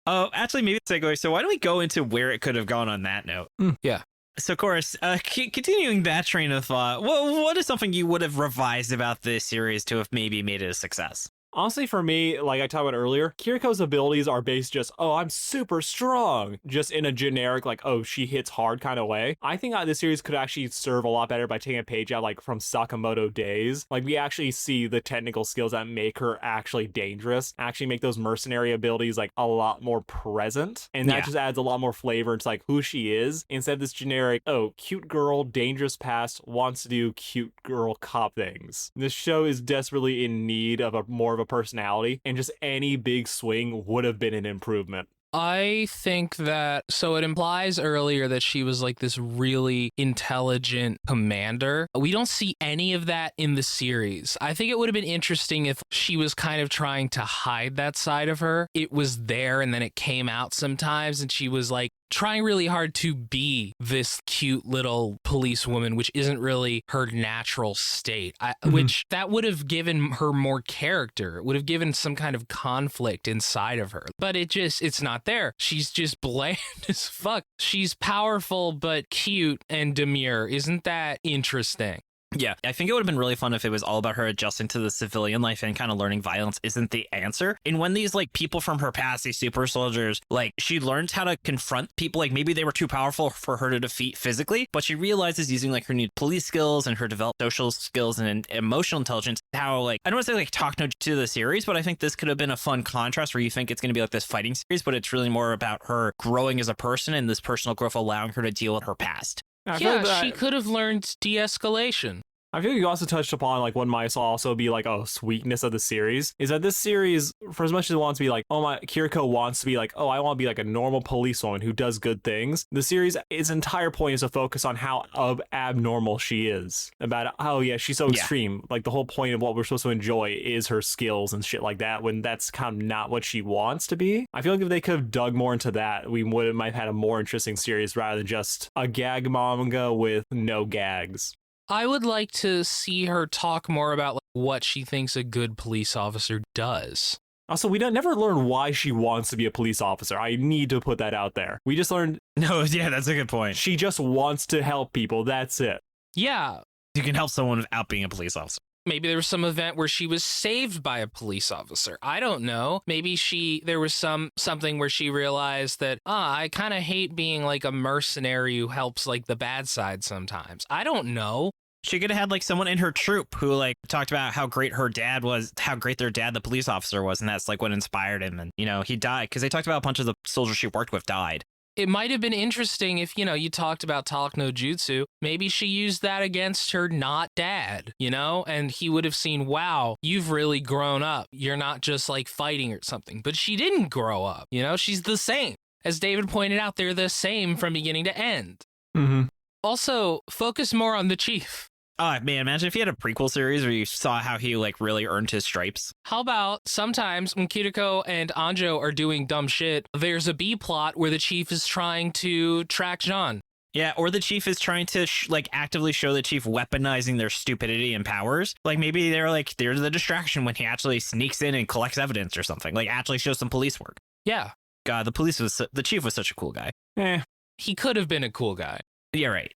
Oh, actually, maybe segue. So why don't we go into where it could have gone on that note? Yeah. So, Chorus, continuing that train of thought, what is something you would have revised about this series to have maybe made it a success? Honestly, for me, like I talked about earlier, Kiruko's abilities are based just, oh, I'm super strong, just in a generic, like, oh, she hits hard kind of way. I think this series could actually serve a lot better by taking a page out, like, from Sakamoto days. Like, we actually see the technical skills that make her actually dangerous, actually make those mercenary abilities, like, a lot more present. And that just adds a lot more flavor into, like, who she is, instead of this generic, oh, cute girl, dangerous past, wants to do cute girl cop things. This show is desperately in need of more of a personality, and just any big swing would have been an improvement. I think that, so it implies earlier that she was like this really intelligent commander. We don't see any of that in the series. I think it would have been interesting if she was kind of trying to hide that side of her. It was there and then it came out sometimes, and she was like trying really hard to be this cute little policewoman, which isn't really her natural state, which that would have given her more character. It would have given some kind of conflict inside of her, but it's not there. She's just bland as fuck. She's powerful, but cute and demure. Isn't that interesting? Yeah, I think it would have been really fun if it was all about her adjusting to the civilian life and kind of learning violence isn't the answer. And when these like people from her past, these super soldiers, like she learns how to confront people, like maybe they were too powerful for her to defeat physically, but she realizes using like her new police skills and her developed social skills and emotional intelligence, how like, I don't want to say like talk no to the series, but I think this could have been a fun contrast where you think it's going to be like this fighting series, but it's really more about her growing as a person and this personal growth allowing her to deal with her past. She could have learned de-escalation. I feel like you also touched upon like what might also be like a sweetness of the series is that this series, for as much as it wants to be like, oh my, Kiruko wants to be like, oh, I want to be like a normal policewoman who does good things. The series, its entire point is to focus on how abnormal she is. About, oh yeah, she's so extreme. Like the whole point of what we're supposed to enjoy is her skills and shit like that, when that's kind of not what she wants to be. I feel like if they could have dug more into that, we might have had a more interesting series rather than just a gag manga with no gags. I would like to see her talk more about like, what she thinks a good police officer does. Also, we never learn why she wants to be a police officer. I need to put that out there. We just learned... No, yeah, that's a good point. She just wants to help people. That's it. Yeah. You can help someone without being a police officer. Maybe there was some event where she was saved by a police officer. I don't know. Maybe there was something where she realized that, I kind of hate being like a mercenary who helps like the bad side sometimes. I don't know. She could have had like someone in her troop who like talked about how great her dad was, how great their dad, the police officer, was. And that's like what inspired him. And, you know, he died because they talked about a bunch of the soldiers she worked with died. It might have been interesting if, you know, you talked about talk no jutsu. Maybe she used that against her not dad, you know, and he would have seen, wow, you've really grown up. You're not just like fighting or something. But she didn't grow up, you know, she's the same. As David pointed out, they're the same from beginning to end. Mm-hmm. Also, focus more on the chief. Oh, man, imagine if he had a prequel series where you saw how he like really earned his stripes. How about sometimes when Kiriko and Anjo are doing dumb shit, there's a B plot where the chief is trying to track Jean. Yeah, or the chief is trying to like actively show the chief weaponizing their stupidity and powers. Like maybe they're the distraction when he actually sneaks in and collects evidence or something. Like actually shows some police work. Yeah. God, the chief was such a cool guy. He could have been a cool guy. Yeah, right.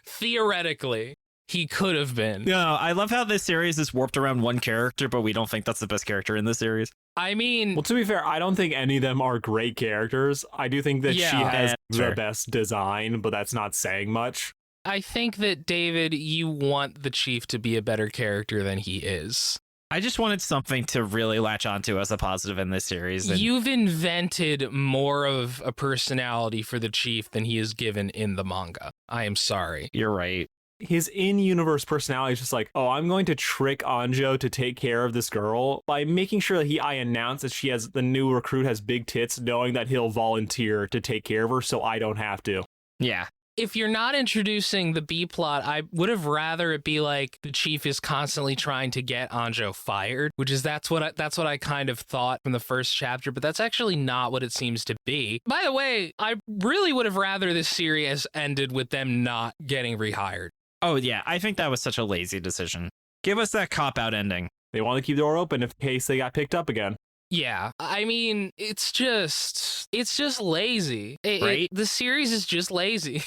Theoretically, he could have been. No, I love how this series is warped around one character, but we don't think that's the best character in the series. I mean, well, to be fair, I don't think any of them are great characters. I do think that she has the best design, but that's not saying much. I think that, David, you want the chief to be a better character than he is. I just wanted something to really latch onto as a positive in this series. And you've invented more of a personality for the chief than he is given in the manga. I am sorry. You're right. His in-universe personality is just like, oh, I'm going to trick Anjo to take care of this girl by making sure that I announce that the new recruit has big tits, knowing that he'll volunteer to take care of her so I don't have to. Yeah. If you're not introducing the B plot, I would have rather it be like the chief is constantly trying to get Anjo fired, that's what I kind of thought from the first chapter, but that's actually not what it seems to be. By the way, I really would have rather this series ended with them not getting rehired. Oh yeah, I think that was such a lazy decision. Give us that cop-out ending. They want to keep the door open in case they got picked up again. Yeah, I mean, it's just lazy. Right? The series is just lazy.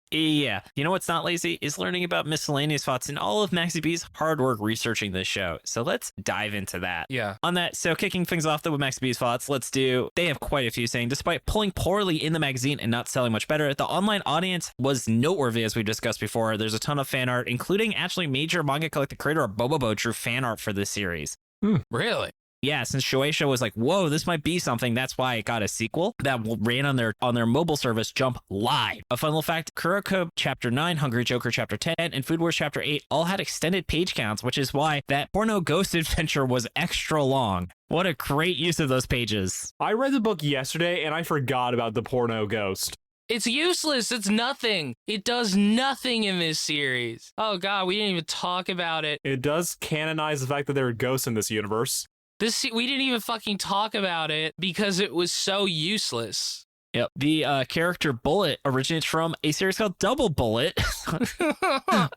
Yeah. You know what's not lazy is learning about Miscellaneous thoughts and all of MaxyBee's hard work researching this show. So let's dive into that. Yeah. On that, so kicking things off with MaxyBee's thoughts, they have quite a few saying, despite pulling poorly in the magazine and not selling much better, the online audience was noteworthy as we discussed before. There's a ton of fan art, including actually major manga collector creator Bobobo drew fan art for this series. Really? Yeah, since Shueisha was like, whoa, this might be something, that's why it got a sequel that ran on their mobile service, Jump Live. A fun little fact, Kuroko Chapter 9, Hungry Joker Chapter 10, and Food Wars Chapter 8 all had extended page counts, which is why that porno ghost adventure was extra long. What a great use of those pages. I read the book yesterday, and I forgot about the porno ghost. It's useless. It's nothing. It does nothing in this series. Oh, God, we didn't even talk about it. It does canonize the fact that there are ghosts in this universe. We didn't even fucking talk about it because it was so useless. Yep. The character Bullet originates from a series called Double Bullet,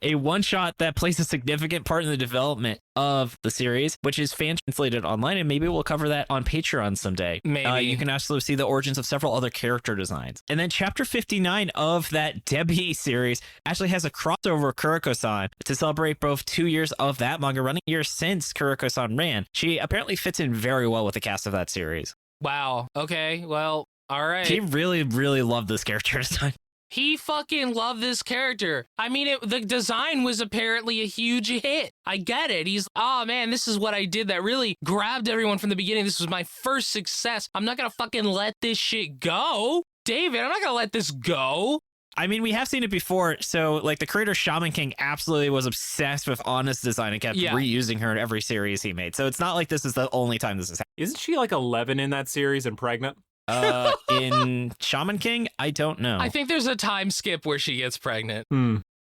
a one-shot that plays a significant part in the development of the series, which is fan-translated online, and maybe we'll cover that on Patreon someday. Maybe. You can also see the origins of several other character designs. And then Chapter 59 of that Debby series actually has a crossover Kuroko-san to celebrate both 2 years of that manga running years since Kuroko-san ran. She apparently fits in very well with the cast of that series. Wow. Okay, well... All right. He really, really loved this character design. He fucking loved this character. I mean, the design was apparently a huge hit. I get it. He's, oh man, this is what I did that really grabbed everyone from the beginning. This was my first success. I'm not gonna fucking let this shit go. David, I'm not gonna let this go. I mean, we have seen it before. So, like, the creator Shaman King absolutely was obsessed with Anna's design and kept reusing her in every series he made. So it's not like this is the only time this is happening. Isn't she like 11 in that series and pregnant? In Shaman King, I don't know. I think there's a time skip where she gets pregnant.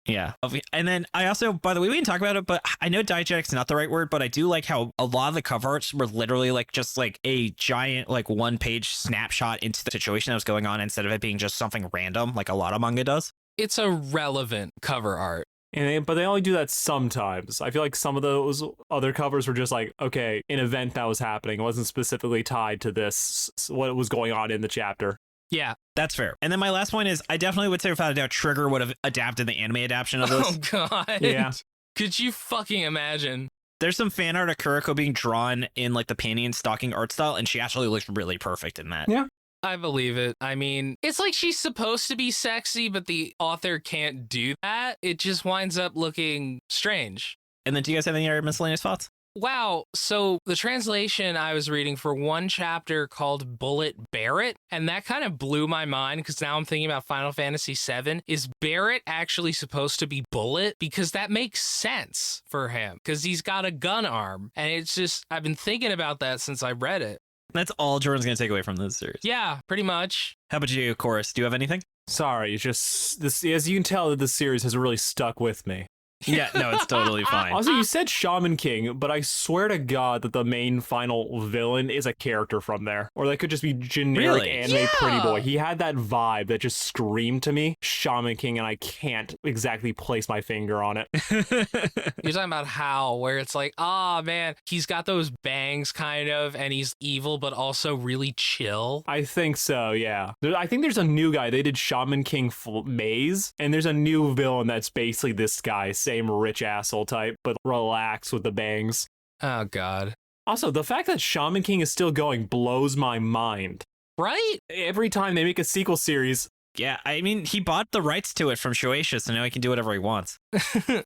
Yeah. And then I also, by the way, we didn't talk about it, but I know diegetic's not the right word, but I do like how a lot of the cover arts were literally like just like a giant like one-page snapshot into the situation that was going on instead of it being just something random like a lot of manga does. It's a relevant cover art. But they only do that sometimes. I feel like some of those other covers were just like, okay, an event that was happening. It wasn't specifically tied to this, what was going on in the chapter. Yeah. That's fair. And then my last point is, I definitely would say without a doubt, Trigger would have adapted the anime adaptation of this. Oh, God. Yeah. Could you fucking imagine? There's some fan art of Kuroko being drawn in like the panty and stocking art style, and she actually looks really perfect in that. Yeah. I believe it. I mean, it's like she's supposed to be sexy, but the author can't do that. It just winds up looking strange. And then do you guys have any other miscellaneous thoughts? Wow. So the translation I was reading for one chapter called Bullet Barrett, and that kind of blew my mind because now I'm thinking about Final Fantasy VII. Is Barrett actually supposed to be Bullet? Because that makes sense for him because he's got a gun arm. And it's just, I've been thinking about that since I read it. That's all Jordan's going to take away from this series. Yeah, pretty much. How about you, Chorus? Do you have anything? Sorry, it's just this. As you can tell, that this series has really stuck with me. Yeah, no, it's totally fine. Also, you said Shaman King, but I swear to God that the main final villain is a character from there. Or that could just be generic Really? anime pretty boy. He had that vibe that just screamed to me, Shaman King, and I can't exactly place my finger on it. You're talking about Hal, where it's like, ah, man, he's got those bangs kind of, and he's evil, but also really chill. I think so, yeah. I think there's a new guy. They did Shaman King Maze, and there's a new villain that's basically this guy, same rich asshole type, but relax with the bangs. Oh, God. Also, the fact that Shaman King is still going blows my mind. Right? Every time they make a sequel series, Yeah, I mean, he bought the rights to it from Shueisha, so now he can do whatever he wants.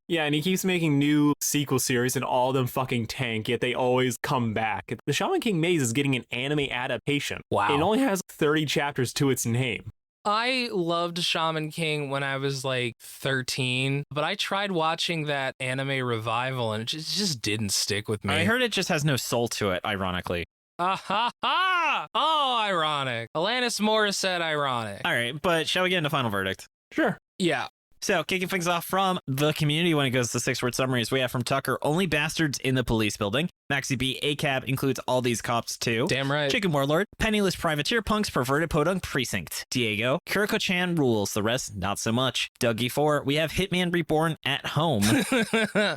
yeah, and he keeps making new sequel series and all of them fucking tank, yet they always come back. The Shaman King Maze is getting an anime adaptation. Wow. It only has 30 chapters to its name. I loved Shaman King when I was like 13, but I tried watching that anime revival and it just didn't stick with me. I heard it just has no soul to it, ironically. Ah ha ha! Oh, ironic. Alanis Morissette ironic. All right, but shall we get into final verdict? Sure. Yeah. So, kicking things off from the community when it goes to 6-word summaries, we have from Tucker, only bastards in the police building. MaxyBee, ACAB includes all these cops too. Damn right. Chicken Warlord, penniless privateer punks, perverted podunk precinct. Diego, Kiruko-chan rules, the rest not so much. Dougie 4, we have Hitman Reborn at home,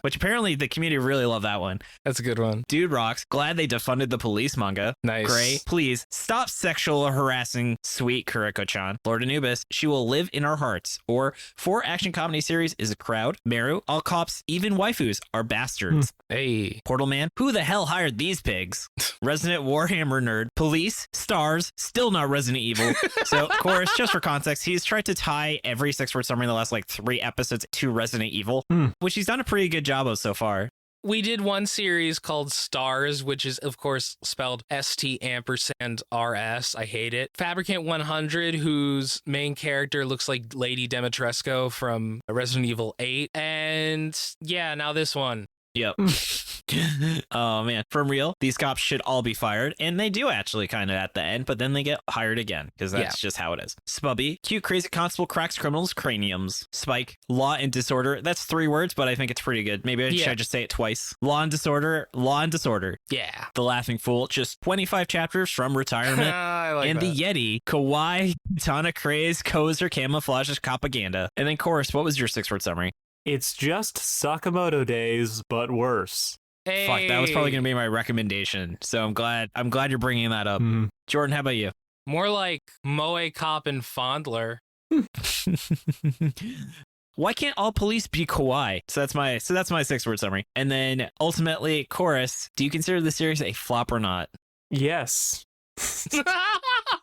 which apparently the community really love that one. That's a good one. Dude rocks, glad they defunded the police manga. Nice. Gray, please stop sexual harassing sweet Kiruko-chan. Lord Anubis, she will live in our hearts. Or 4 action comedy series is a crowd. Meru, all cops, even waifus, are bastards. Hey. Portal Man, who the hell hired these pigs? Resident Warhammer nerd. Police, stars, still not Resident Evil. So, Chorus, just for context, he's tried to tie every 6-word summary in the last like 3 episodes to Resident Evil, which he's done a pretty good job of so far. We did one series called Stars, which is, of course, spelled ST_RS. I hate it. Fabricant 100, whose main character looks like Lady Dimitrescu from Resident Evil 8. And yeah, now this one. Yep. Oh man, from real, these cops should all be fired, and they do actually kind of at the end, but then they get hired again because that's just how it is. Spubby, cute crazy constable cracks criminals craniums. Spike, law and disorder. That's 3 words, but I think it's pretty good. Maybe should I just say it twice? Law and disorder. Law and disorder. Yeah. The Laughing Fool, just 25 chapters from retirement. I like and that. the Yeti, Kawaii, Tana Craze, Kozer, Camouflage's Propaganda. And then Chorus, what was your 6-word summary? It's just Sakamoto days, but worse. Hey. Fuck, that was probably gonna be my recommendation. So I'm glad you're bringing that up. Jordan, how about you? More like Moe Cop and Fondler. Why can't all police be kawaii? So that's my 6-word summary. And then ultimately, Chorus, do you consider the series a flop or not? Yes. I love how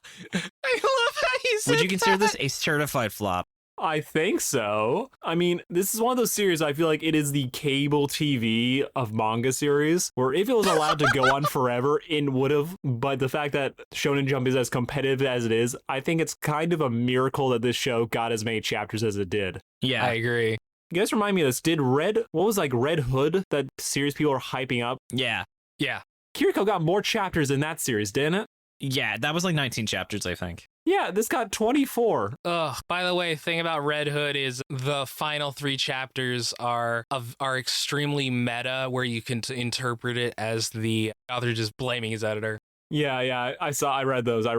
you said Would you consider that. this a certified flop? I think so. I mean, this is one of those series I feel like it is the cable TV of manga series, where if it was allowed to go on forever, it would have. But the fact that Shonen Jump is as competitive as it is, I think it's kind of a miracle that this show got as many chapters as it did. Yeah. I agree. You guys remind me of this. Did Red Hood, that series people are hyping up? Yeah. Yeah. Kiriko got more chapters in that series, didn't it? Yeah, that was like 19 chapters, I think. Yeah, this got 24. Ugh. By the way, thing about Red Hood is the final 3 chapters are extremely meta, where you can interpret it as the author just blaming his editor. Yeah, I read those. I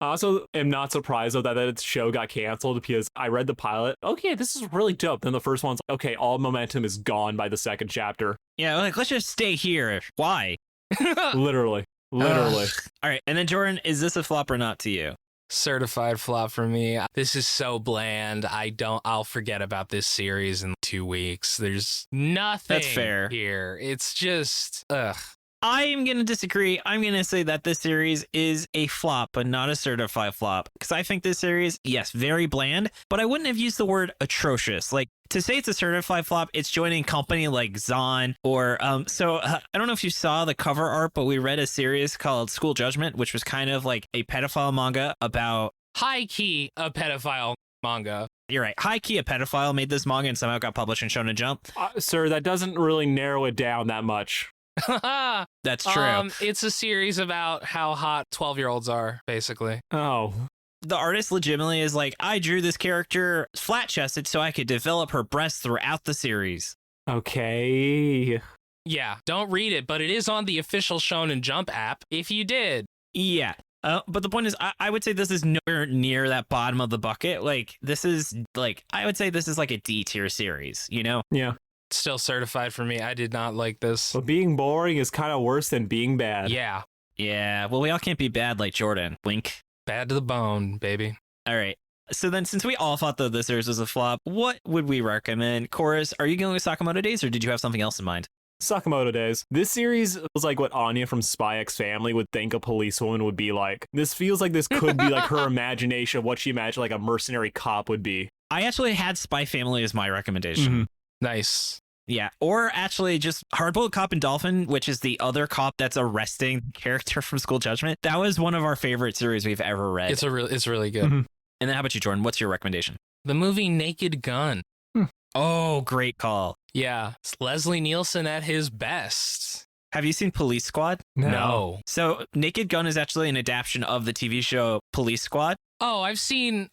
also am not surprised though that the show got canceled because I read the pilot. Okay, this is really dope. Then the first one's okay, all momentum is gone by the 2nd chapter. Yeah, like let's just stay here. Why? Literally. All right, and then Jordan, is this a flop or not to you? Certified flop for me. This is so bland. I'll forget about this series in 2 weeks. There's nothing That's fair. here. It's just, ugh. I'm going to disagree. I'm going to say that this series is a flop, but not a certified flop. Because I think this series, yes, very bland, but I wouldn't have used the word atrocious. Like, to say it's a certified flop, it's joining company like Zon or I don't know if you saw the cover art, but we read a series called School Judgment, which was kind of like a pedophile manga about high key a pedophile manga. You're right. High key a pedophile made this manga and somehow got published in Shonen Jump. Sir, that doesn't really narrow it down that much. That's true. It's a series about how hot 12-year-olds are, basically. Oh. The artist legitimately is like, I drew this character flat-chested so I could develop her breasts throughout the series. Okay. Yeah, don't read it, but it is on the official Shonen Jump app if you did. Yeah. But the point is, I would say this is nowhere near that bottom of the bucket. Like, this is like, I would say this is like a D tier series, you know? Yeah. Still certified for me. I did not like this. But being boring is kind of worse than being bad. Yeah. Yeah. Well, we all can't be bad like Jordan. Wink. Bad to the bone, baby. All right. So then, since we all thought that this series was a flop, what would we recommend? Chorus, are you going with Sakamoto Days, or did you have something else in mind? Sakamoto Days. This series was like what Anya from Spy X Family would think a policewoman would be like. This feels like this could be like her imagination of what she imagined like a mercenary cop would be. I actually had Spy Family as my recommendation. Mm-hmm. Nice. Yeah, or actually just Hardboiled Cop and Dolphin, which is the other cop that's arresting the character from School Judgment. That was one of our favorite series we've ever read. It's really good. Mm-hmm. And then how about you, Jordan? What's your recommendation? The movie Naked Gun. Oh, great call. Yeah, it's Leslie Nielsen at his best. Have you seen Police Squad? No. So Naked Gun is actually an adaptation of the TV show Police Squad. Oh, I've seen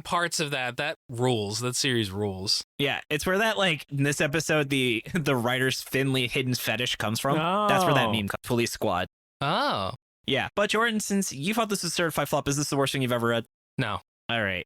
parts of that. That rules. That series rules. Yeah, it's where that, like, in this episode, the writer's Finley hidden fetish comes from. Oh. That's where that meme comes, Police Squad. Oh. Yeah, but Jordan, since you thought this was certified flop, is this the worst thing you've ever read? No. All right.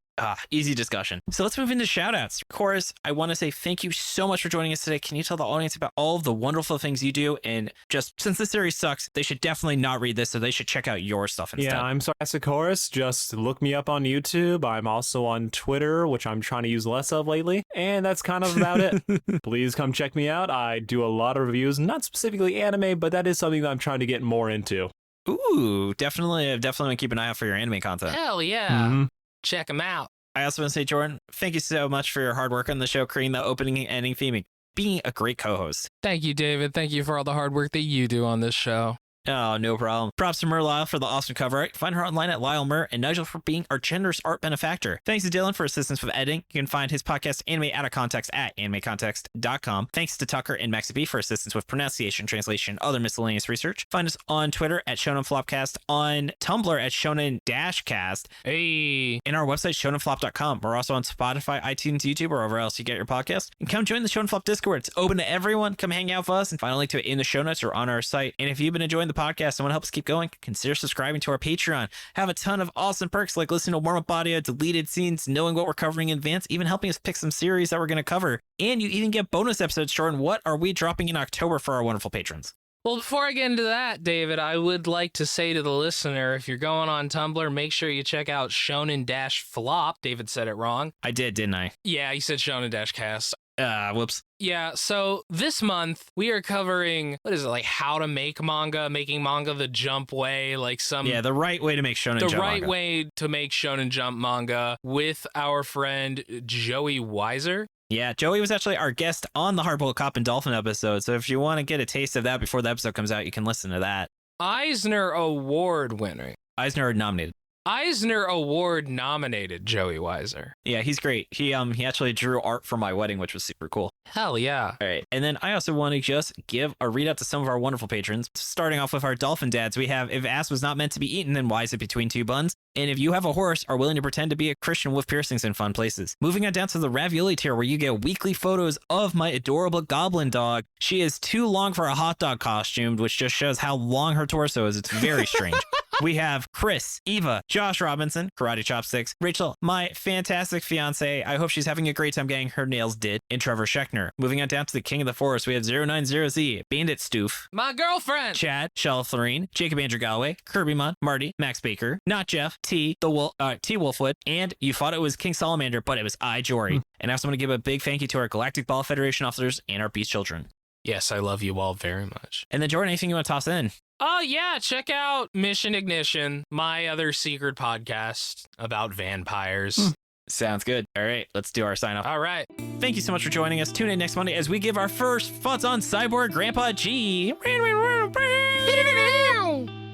Easy discussion. So let's move into shoutouts. Chorus, I want to say thank you so much for joining us today. Can you tell the audience about all of the wonderful things you do? And just since the series sucks, they should definitely not read this, so they should check out your stuff instead. Yeah, I'm Sarcastic Chorus. Just look me up on YouTube. I'm also on Twitter, which I'm trying to use less of lately. And that's kind of about it. Please come check me out. I do a lot of reviews, not specifically anime, but that is something that I'm trying to get more into. Ooh, definitely want to keep an eye out for your anime content. Hell yeah. Mm-hmm. Check them out. I also want to say, Jordan, thank you so much for your hard work on the show, creating the opening and ending theme, and being a great co-host. Thank you, David. Thank you for all the hard work that you do on this show. Oh, no problem. Props to Merliel for the awesome cover art. Find her online at Lyle Mer, and Nigel for being our generous art benefactor. Thanks to Dylan for assistance with editing. You can find his podcast Anime Out of Context at animecontext.com. Thanks to Tucker and MaxyBee for assistance with pronunciation, translation, other miscellaneous research. Find us on Twitter at Shonen Flopcast, on Tumblr at Shonen-Cast, Hey. and our website shonenflop.com. We're also on Spotify, iTunes, YouTube, or wherever else you get your podcast. And come join the Shonen Flop Discord. It's open to everyone. Come hang out with us and find a link to it in the show notes or on our site. And if you've been enjoying the podcast and want to help us keep going, consider subscribing to our Patreon. Have a ton of awesome perks like listening to warm-up audio, deleted scenes, knowing what we're covering in advance, even helping us pick some series that we're going to cover. And you even get bonus episodes. Jordan, what are we dropping in October for our wonderful patrons? Well, before I get into that, David, I would like to say to the listener, if you're going on Tumblr, make sure you check out Shonen-Flop. David said it wrong. I did, didn't I? Yeah, he said Shonen-Cast. Whoops. Yeah, so this month we are covering, what is it, like how to make manga, making manga the Jump way, like some... Yeah, the right way to make Shonen Jump The right manga. way to make Shonen Jump manga with our friend Joey Weiser. Yeah, Joey was actually our guest on the Hardboiled Cop and Dolphin episode, so if you want to get a taste of that before the episode comes out, you can listen to that. Eisner Award winner. Eisner nominated. Eisner Award nominated Joey Weiser. Yeah, he's great. He actually drew art for my wedding, which was super cool. Hell yeah. All right. And then I also want to just give a read out to some of our wonderful patrons. Starting off with our dolphin dads, we have, if ass was not meant to be eaten, then why is it between two buns? And if you have a horse, are willing to pretend to be a Christian with piercings in fun places. Moving on down to the ravioli tier, where you get weekly photos of my adorable goblin dog. She is too long for a hot dog costume, which just shows how long her torso is. It's very strange. We have Chris, Eva, Josh Robinson, Karate Chopsticks, Rachel, my fantastic fiance. I hope she's having a great time getting her nails did, and Trevor Schechner. Moving on down to the King of the Forest, we have 090Z, Bandit Stoof, My girlfriend. Chad, Shelflorine, Jacob Andrew Galloway, Kirbymon, Marty, Max Baker, Not Jeff, T Wolfwood, and you thought it was King Salamander, but it was I Jory. And I also want to give a big thank you to our Galactic Ball Federation officers and our Beast Children. Yes, I love you all very much. And then, Jordan, anything you want to toss in? Oh, yeah. Check out Mission Ignition, my other secret podcast about vampires. Sounds good. All right, let's do our sign off. All right. Thank you so much for joining us. Tune in next Monday as we give our first thoughts on Cyborg Grandpa G.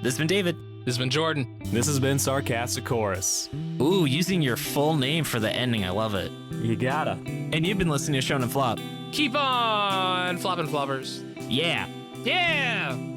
This has been David. This has been Jordan. This has been Sarcastic Chorus. Ooh, using your full name for the ending. I love it. You gotta. And you've been listening to Shonen Flop. Keep on flopping floppers. Yeah. Yeah.